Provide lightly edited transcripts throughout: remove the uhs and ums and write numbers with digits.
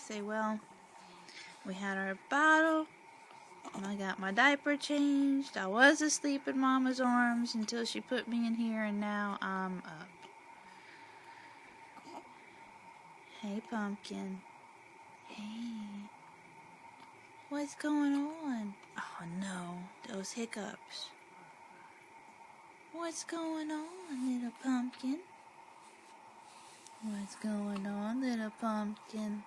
say, well, we had our battle, and I got my diaper changed. I was asleep in Mama's arms until she put me in here, and now I'm up. Hey, Pumpkin. Hey. What's going on? Oh, no. Those hiccups. What's going on, little pumpkin? What's going on, little pumpkin?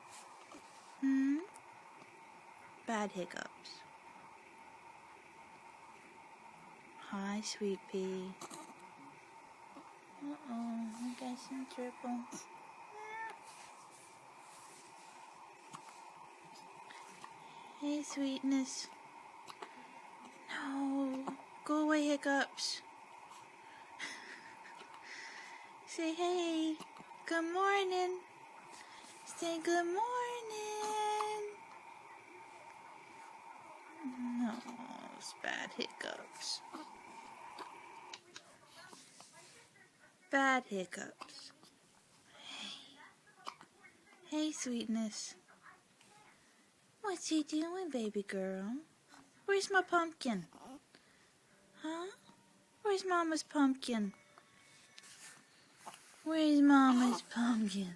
Bad hiccups. Hi, sweet pea. Uh-oh, I got some triples. Hey, sweetness. No, go away, hiccups. Say hey. Good morning. Say good morning. No, it's bad hiccups. Bad hiccups. Hey, sweetness. What's he doing, baby girl? Where's my pumpkin? Huh? Where's Mama's pumpkin? Where's Mama's pumpkin?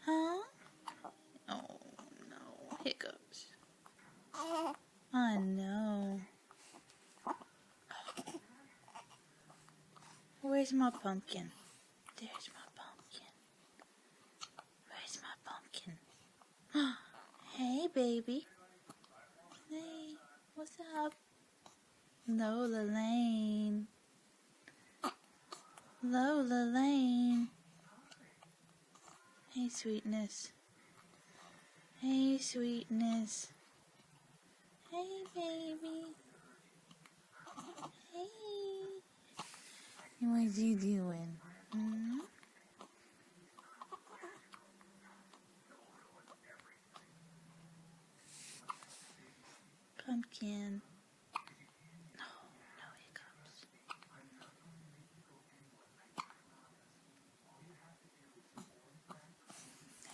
Huh? Oh, no. Hiccups. I know. Where's my pumpkin? There's my pumpkin. Where's my pumpkin? Hey, baby. Hey, what's up? Lola Lane. Lola Lane. Hey, sweetness. Hey, sweetness. Hey, baby. Hey. What's you doing? Pumpkin. No hiccups.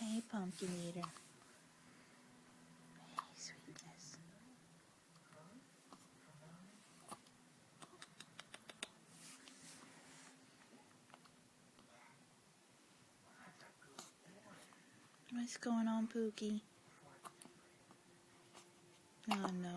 Hey, pumpkin eater. Hey, sweetness. What's going on, Pookie? Oh, no,